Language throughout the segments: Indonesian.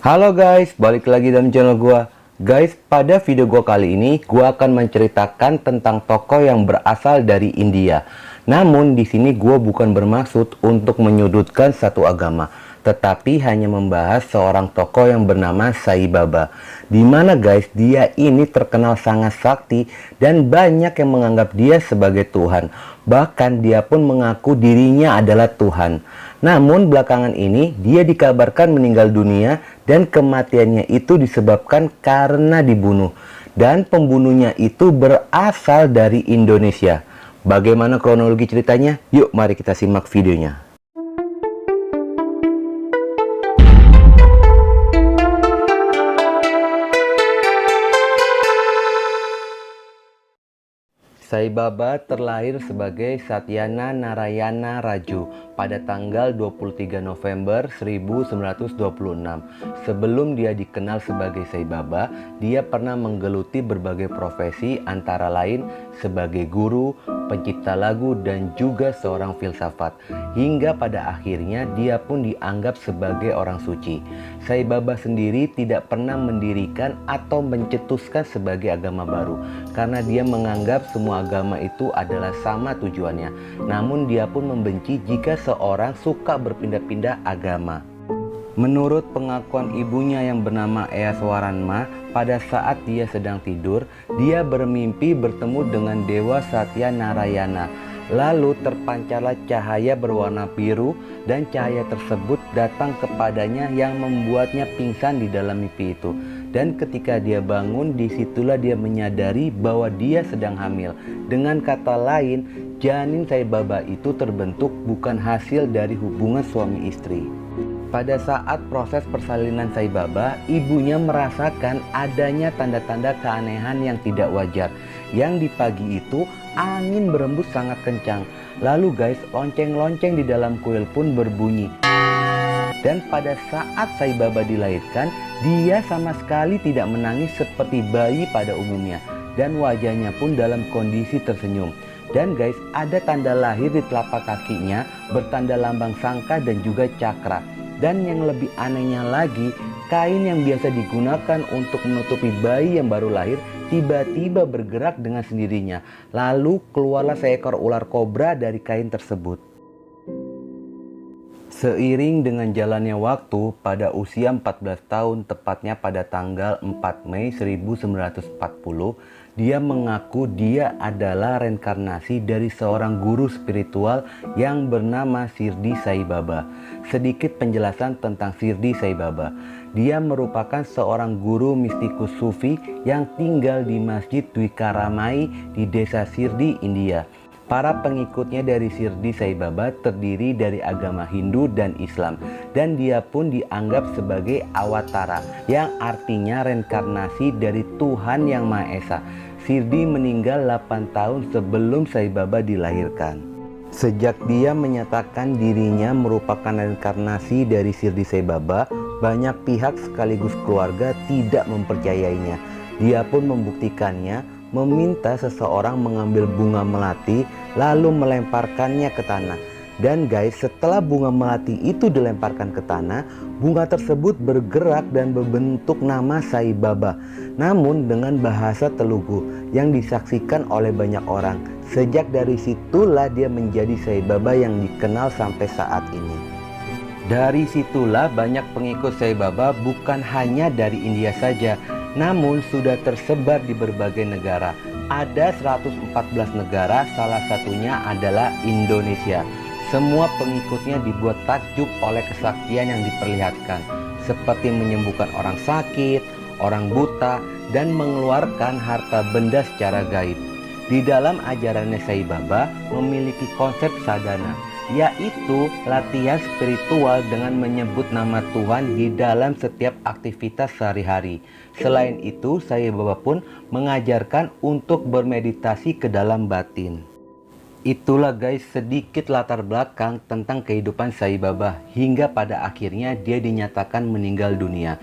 Halo guys, balik lagi dalam channel gua. Guys, pada video gua kali ini gua akan menceritakan tentang tokoh yang berasal dari India. Namun di sini gua bukan bermaksud untuk menyudutkan satu agama, tetapi hanya membahas seorang tokoh yang bernama Sai Baba. Dimana guys, dia ini terkenal sangat sakti dan banyak yang menganggap dia sebagai Tuhan. Bahkan dia pun mengaku dirinya adalah Tuhan. Namun belakangan ini dia dikabarkan meninggal dunia dan kematiannya itu disebabkan karena dibunuh. Dan pembunuhnya itu berasal dari Indonesia. Bagaimana kronologi ceritanya? Yuk mari kita simak videonya. Sai Baba terlahir sebagai Satyana Narayana Raju pada tanggal 23 November 1926. Sebelum dia dikenal sebagai Sai Baba, dia pernah menggeluti berbagai profesi antara lain sebagai guru, pencipta lagu, dan juga seorang filsafat. Hingga pada akhirnya dia pun dianggap sebagai orang suci. Sai Baba sendiri tidak pernah mendirikan atau mencetuskan sebagai agama baru karena dia menganggap semua agama itu adalah sama tujuannya. Namun dia pun membenci jika seorang suka berpindah-pindah agama. Menurut pengakuan ibunya yang bernama Eswaranma, pada saat dia sedang tidur, dia bermimpi bertemu dengan Dewa Satya Narayana. Lalu terpancarlah cahaya berwarna biru dan cahaya tersebut datang kepadanya yang membuatnya pingsan di dalam mimpi itu. Dan ketika dia bangun, disitulah dia menyadari bahwa dia sedang hamil. Dengan kata lain, janin Sai Baba itu terbentuk bukan hasil dari hubungan suami istri. Pada saat proses persalinan Sai Baba, ibunya merasakan adanya tanda-tanda keanehan yang tidak wajar. Yang di pagi itu, angin berembus sangat kencang. Lalu guys, lonceng-lonceng di dalam kuil pun berbunyi. Dan pada saat Sai Baba dilahirkan, dia sama sekali tidak menangis seperti bayi pada umumnya. Dan wajahnya pun dalam kondisi tersenyum. Dan guys, ada tanda lahir di telapak kakinya bertanda lambang sangka dan juga cakra. Dan yang lebih anehnya lagi, kain yang biasa digunakan untuk menutupi bayi yang baru lahir tiba-tiba bergerak dengan sendirinya. Lalu keluarlah seekor ular kobra dari kain tersebut. Seiring dengan jalannya waktu, pada usia 14 tahun, tepatnya pada tanggal 4 Mei 1940, dia mengaku dia adalah reinkarnasi dari seorang guru spiritual yang bernama Shirdi Sai Baba. Sedikit penjelasan tentang Shirdi Sai Baba. Dia merupakan seorang guru mistikus sufi yang tinggal di Masjid Dwikaramai di desa Shirdi, India. Para pengikutnya dari Shirdi Sai Baba terdiri dari agama Hindu dan Islam, dan dia pun dianggap sebagai awatara yang artinya reinkarnasi dari Tuhan Yang Maha Esa. Shirdi meninggal 8 tahun sebelum Sai Baba dilahirkan. Sejak dia menyatakan dirinya merupakan reinkarnasi dari Shirdi Sai Baba, banyak pihak sekaligus keluarga tidak mempercayainya. Dia pun membuktikannya, meminta seseorang mengambil bunga melati lalu melemparkannya ke tanah. Dan guys, setelah bunga melati itu dilemparkan ke tanah, bunga tersebut bergerak dan berbentuk nama Sai Baba. Namun dengan bahasa Telugu yang disaksikan oleh banyak orang. Sejak dari situlah dia menjadi Sai Baba yang dikenal sampai saat ini. Dari situlah banyak pengikut Sai Baba bukan hanya dari India saja, namun sudah tersebar di berbagai negara. Ada 114 negara, salah satunya adalah Indonesia. Semua pengikutnya dibuat takjub oleh kesaktian yang diperlihatkan, seperti menyembuhkan orang sakit, orang buta, dan mengeluarkan harta benda secara gaib. Di dalam ajarannya Sai Baba memiliki konsep sadhana, yaitu latihan spiritual dengan menyebut nama Tuhan di dalam setiap aktivitas sehari-hari. Selain itu, Sai Baba pun mengajarkan untuk bermeditasi ke dalam batin. Itulah guys sedikit latar belakang tentang kehidupan Sai Baba hingga pada akhirnya dia dinyatakan meninggal dunia.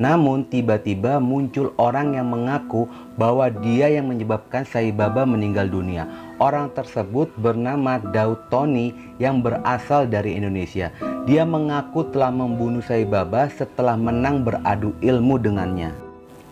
Namun tiba-tiba muncul orang yang mengaku bahwa dia yang menyebabkan Sai Baba meninggal dunia. Orang tersebut bernama Daud Tony yang berasal dari Indonesia. Dia mengaku telah membunuh Sai Baba setelah menang beradu ilmu dengannya.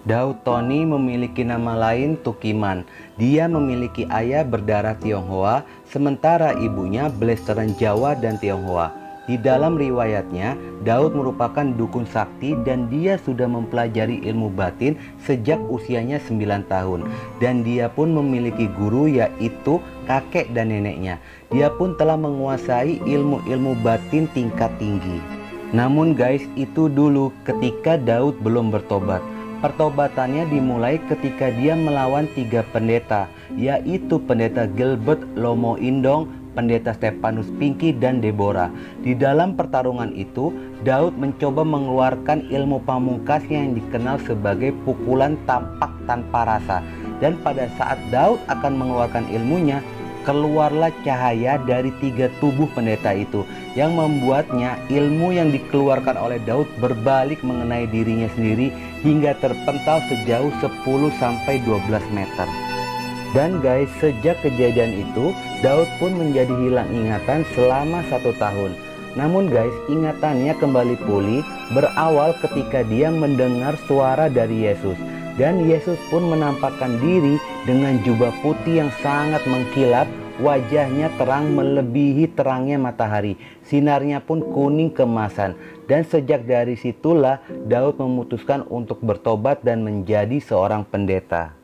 Daud Tony memiliki nama lain Tukiman. Dia memiliki ayah berdarah Tionghoa, sementara ibunya blasteran Jawa dan Tionghoa. Di dalam riwayatnya, Daud merupakan dukun sakti dan dia sudah mempelajari ilmu batin sejak usianya 9 tahun. Dan dia pun memiliki guru, yaitu kakek dan neneknya. Dia pun telah menguasai ilmu-ilmu batin tingkat tinggi. Namun guys, itu dulu ketika Daud belum bertobat. Pertobatannya dimulai ketika dia melawan 3 pendeta, yaitu pendeta Gilbert Lomo Indong, pendeta Stefanus Pinky, dan Deborah. Di dalam pertarungan itu, Daud mencoba mengeluarkan ilmu pamungkasnya yang dikenal sebagai pukulan tampak tanpa rasa. Dan pada saat Daud akan mengeluarkan ilmunya, keluarlah cahaya dari 3 tubuh pendeta itu, yang membuatnya ilmu yang dikeluarkan oleh Daud berbalik mengenai dirinya sendiri hingga terpental sejauh 10-12 meter. Dan guys, sejak kejadian itu, Daud pun menjadi hilang ingatan selama 1 tahun. Namun guys, ingatannya kembali pulih berawal ketika dia mendengar suara dari Yesus. Dan Yesus pun menampakkan diri dengan jubah putih yang sangat mengkilap. Wajahnya terang melebihi terangnya matahari. Sinarnya pun kuning keemasan. Dan sejak dari situlah Daud memutuskan untuk bertobat dan menjadi seorang pendeta.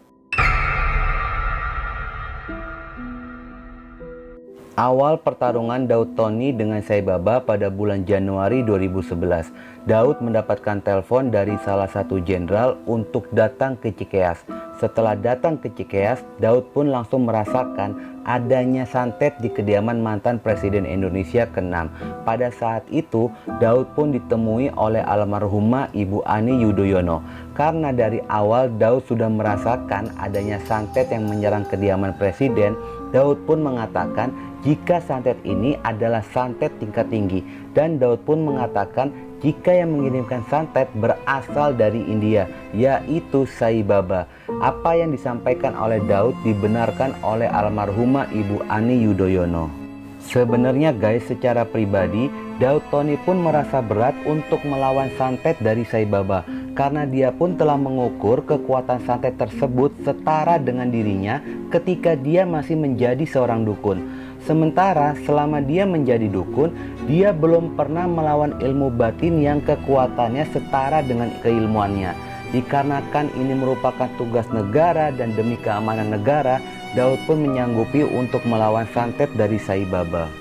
Awal pertarungan Daud Tony dengan Sai Baba pada bulan Januari 2011. Daud mendapatkan telepon dari salah satu jenderal untuk datang ke Cikeas. Setelah datang ke Cikeas, Daud pun langsung merasakan adanya santet di kediaman mantan Presiden Indonesia ke-6. Pada saat itu, Daud pun ditemui oleh almarhumah Ibu Ani Yudhoyono. Karena dari awal Daud sudah merasakan adanya santet yang menyerang kediaman Presiden, Daud pun mengatakan jika santet ini adalah santet tingkat tinggi. Dan Daud pun mengatakan jika yang mengirimkan santet berasal dari India, yaitu Sai Baba. Apa yang disampaikan oleh Daud dibenarkan oleh almarhumah Ibu Ani Yudhoyono. Sebenarnya guys, secara pribadi Daud Tony pun merasa berat untuk melawan santet dari Sai Baba, karena dia pun telah mengukur kekuatan santet tersebut setara dengan dirinya ketika dia masih menjadi seorang dukun. Sementara selama dia menjadi dukun, dia belum pernah melawan ilmu batin yang kekuatannya setara dengan keilmuannya. Dikarenakan ini merupakan tugas negara dan demi keamanan negara, Daud pun menyanggupi untuk melawan santet dari Sai Baba.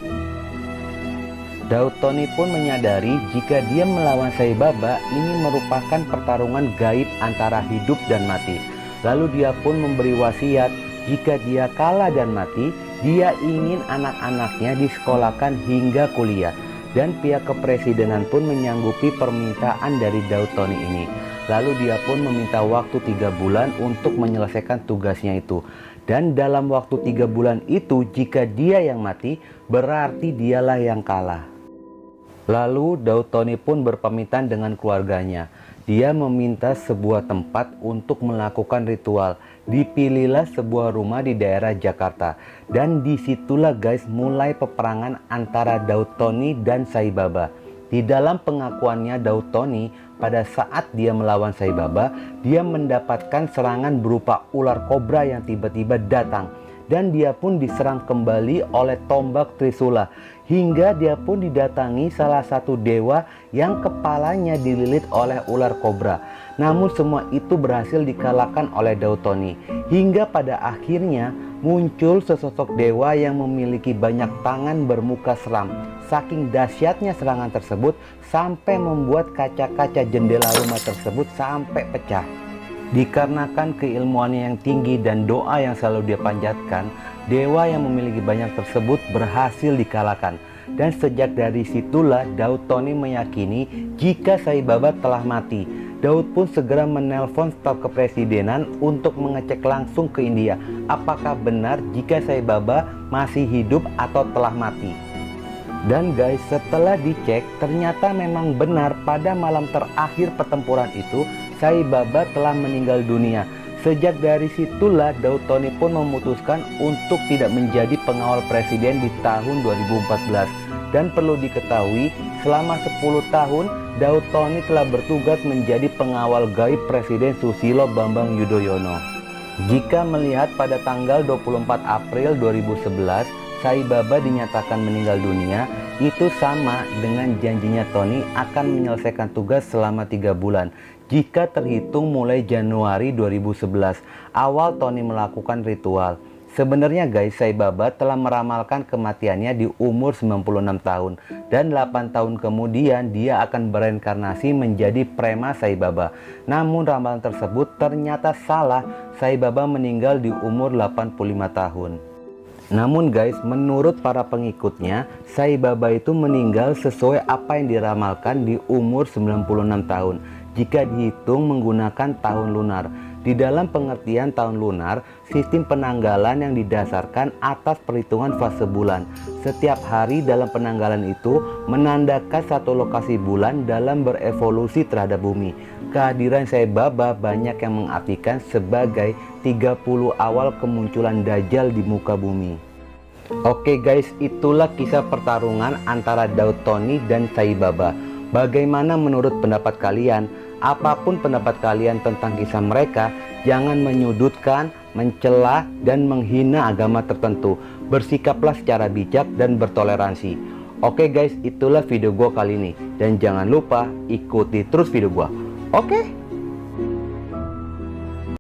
Daud Tony pun menyadari jika dia melawan Sai Baba ini merupakan pertarungan gaib antara hidup dan mati. Lalu dia pun memberi wasiat jika dia kalah dan mati, dia ingin anak-anaknya disekolahkan hingga kuliah. Dan pihak kepresidenan pun menyanggupi permintaan dari Daud Tony ini. Lalu dia pun meminta waktu 3 bulan untuk menyelesaikan tugasnya itu. Dan dalam waktu 3 bulan itu, jika dia yang mati, berarti dialah yang kalah. Lalu Daud Tony pun berpamitan dengan keluarganya. Dia meminta sebuah tempat untuk melakukan ritual. Dipilihlah sebuah rumah di daerah Jakarta. Dan disitulah guys mulai peperangan antara Daud Tony dan Sai Baba. Di dalam pengakuannya Daud Tony, pada saat dia melawan Sai Baba, dia mendapatkan serangan berupa ular kobra yang tiba-tiba datang. Dan dia pun diserang kembali oleh tombak Trisula, hingga dia pun didatangi salah satu dewa yang kepalanya dililit oleh ular kobra. Namun semua itu berhasil dikalahkan oleh Daud Tony, hingga pada akhirnya muncul sesosok dewa yang memiliki banyak tangan bermuka seram. Saking dahsyatnya serangan tersebut sampai membuat kaca-kaca jendela rumah tersebut sampai pecah. Dikarenakan keilmuannya yang tinggi dan doa yang selalu dia panjatkan, dewa yang memiliki banyak tersebut berhasil dikalahkan. Dan sejak dari situlah Daud Tony meyakini jika Sai Baba telah mati. Daud pun segera menelpon staf kepresidenan untuk mengecek langsung ke India apakah benar jika Sai Baba masih hidup atau telah mati. Dan guys, setelah dicek ternyata memang benar pada malam terakhir pertempuran itu Sai Baba telah meninggal dunia. Sejak dari situlah Daud Tony pun memutuskan untuk tidak menjadi pengawal presiden di tahun 2014. Dan perlu diketahui, selama 10 tahun Daud Tony telah bertugas menjadi pengawal gaib Presiden Susilo Bambang Yudhoyono. Jika melihat pada tanggal 24 April 2011, Sai Baba dinyatakan meninggal dunia, itu sama dengan janjinya Tony akan menyelesaikan tugas selama 3 bulan. Jika terhitung mulai Januari 2011, awal Tony melakukan ritual. Sebenarnya guys, Sai Baba telah meramalkan kematiannya di umur 96 tahun. Dan 8 tahun kemudian dia akan bereinkarnasi menjadi Prema Sai Baba. Namun ramalan tersebut ternyata salah. Sai Baba meninggal di umur 85 tahun. Namun guys, menurut para pengikutnya, Sai Baba itu meninggal sesuai apa yang diramalkan di umur 96 tahun jika dihitung menggunakan tahun lunar. Di dalam pengertian tahun lunar, sistem penanggalan yang didasarkan atas perhitungan fase bulan. Setiap hari dalam penanggalan itu menandakan satu lokasi bulan dalam berevolusi terhadap bumi. Kehadiran Sai Baba banyak yang mengartikan sebagai 30 awal kemunculan Dajjal di muka bumi. Oke guys, itulah kisah pertarungan antara Daud Tony dan Sai Baba. Bagaimana menurut pendapat kalian? Apapun pendapat kalian tentang kisah mereka, jangan menyudutkan, mencela, dan menghina agama tertentu. Bersikaplah secara bijak dan bertoleransi. Oke guys, itulah video gua kali ini. Dan jangan lupa ikuti terus video gua. Oke?